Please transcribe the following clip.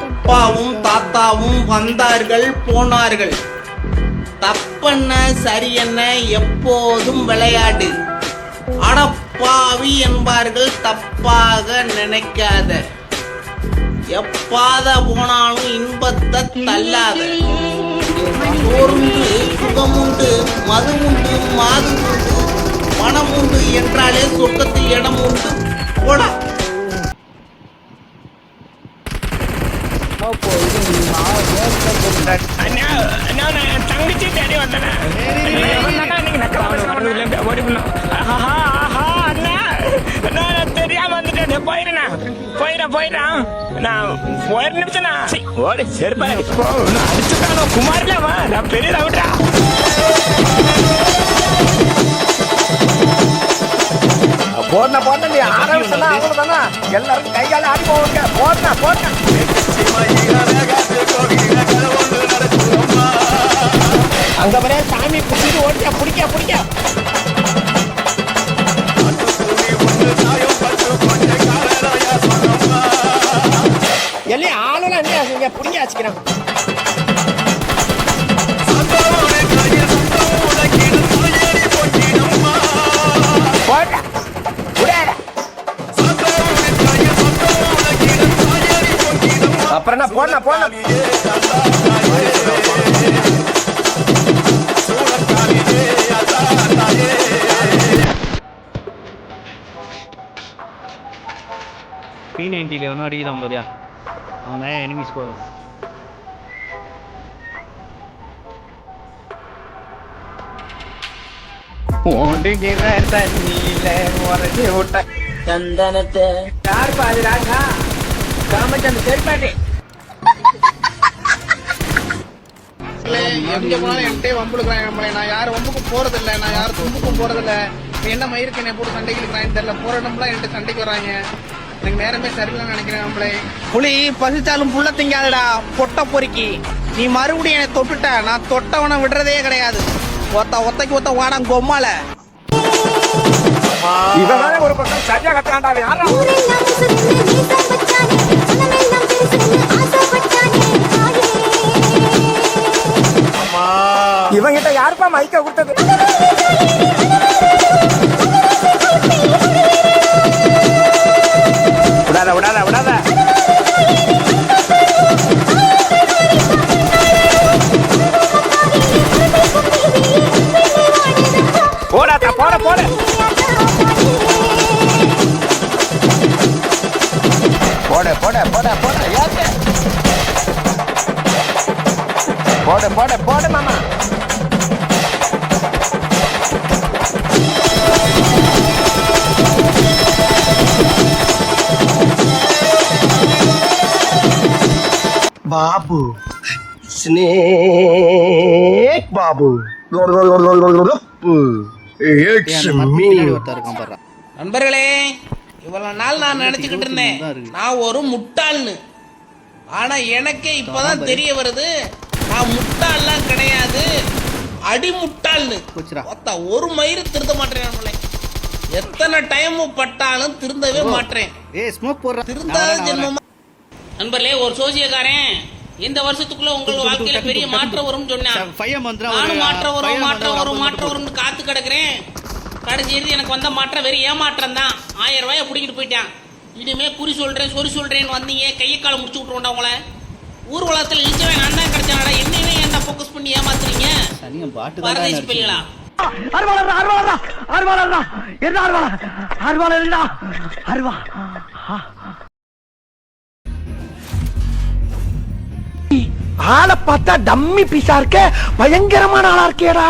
அப்பாவும் தாத்தாவும் வந்தார்கள் போனார்கள். தப்பென்ன சரியென்ன எப்போதும் விளையாடு. அடப்பாவி என்பார்கள், தப்பாக நினைக்காத. எப்பாத போனாலும் இன்பத்தை தள்ளாத. சோறுண்டு சுகமுண்டு, மது உண்டு மாது உண்டு, பணம் உண்டு என்றாலே சொர்க்கத்து இடம் உண்டு. போடா. தங்கச்சி தேடி வந்தேன். தெரியாம வந்துட்டேன். போயிடறேன். நான் ஒரு நிமிஷம் ஓடி செருப்பா அடிச்சுட்டானோ குமாரிலாமா? நான் பெரிய விட்றா. போட்ட நீ ஆரம்பிச்சா அவ்வளவுதானா? எல்லாரும் கைகால ஆடி போவாங்க. போட்ட அங்க வர சாமி புடிச்சு ஓட்டியா பிடிக்க எல்லாம் ஆளுநர் என்ன பிடிக்க வச்சுக்கிறான். அப்புறம் என்ன போன P90 ஒன்றும் அடிக்குதான் போதியா அவன் எனிமிஸ் போதும். ஓடுகிற தண்ணியில உரைச்சி விட்ட சந்தனத்தை யார் பாது ராஜா காமச்சந்த செருப்பாட்டி. எங்க போனாலும் என்கிட்டே வம்புடுக்குறாங்க நம்மளே. நான் யாரும் வம்புக்கும் போறதில்லை, நான் யாரும் தும்புக்கும் போறதில்லை. என்ன மயிருக்கு என்னை போட்டு சண்டைக்கு இருக்கிறான்னு தெரியல. போற இடம்லாம் என்கிட்ட சண்டைக்கு வராங்க. எனக்கு நேரமே சரியில்லைன்னு நினைக்கிறேன். நம்மளே புலி பசிச்சாலும் புள்ள திங்காதடா பொட்ட பொறுக்கி. நீ மறுபடியும் என்னை தொட்டுட்ட, நான் தொட்டவனை விடுறதே கிடையாது. ஒத்தைக்கு ஒத்த வாடான் கொம்மால. இவனால ஒரு பக்கம் சரியா கட்டாண்டா. யாரா இவங்கிட்ட யாருப்பா மைக்க கொடுத்தது? விடாத போடாதா போட போட மாமா. பாபு ஸ்னேக் பாபு நண்பர்களே, இவ்வளவு நாள் நான் நினைச்சுக்கிட்டு இருந்தேன் நான் ஒரு முட்டாள்னு. ஆனா எனக்கே இப்பதான் தெரிய வருது நான் முட்டாள்லாம் கிடையாது, அடிமுட்டாள்னு. ஒரு மயிறு திருந்த மாட்டேன். நம்மளே எத்தனை டைம் பட்டாலும் திருந்தவே மாட்டேன். திருந்தாத ஜென்மமா. நண்பர்களே, ஒரு சோசியக்காரன் இந்த வருஷத்துக்குள்ள உங்கள் வாழ்க்கையில பெரிய மாற்றம் வரும்னு சொன்னான். நானும் மாற்றம் வரும்னு காத்து கிடக்குறேன். கடைசி எனக்கு வந்த மாற்றம் வெறும் ஏமாற்றம் தான். 1000 ரூபாயை பிடிக்கிட்டு போயிட்டான். இனிமே குறி சொல்றேன் சொறி சொல்றேன்னு வந்தீங்க, கையை காலை முடிச்சு விட்டுருவோண்டா உங்களை. ஊர் உலகத்தில் இழிச்சவன் நான் தான் கிடைச்சானடா. என்னவே என்ன போக்கஸ் பண்ணி ஏமாத்துறீங்க பரதேசி பையலா? ஆளை பார்த்தா டம்மி பீஸா இருக்க, பயங்கரமான ஆளா இருக்கேடா.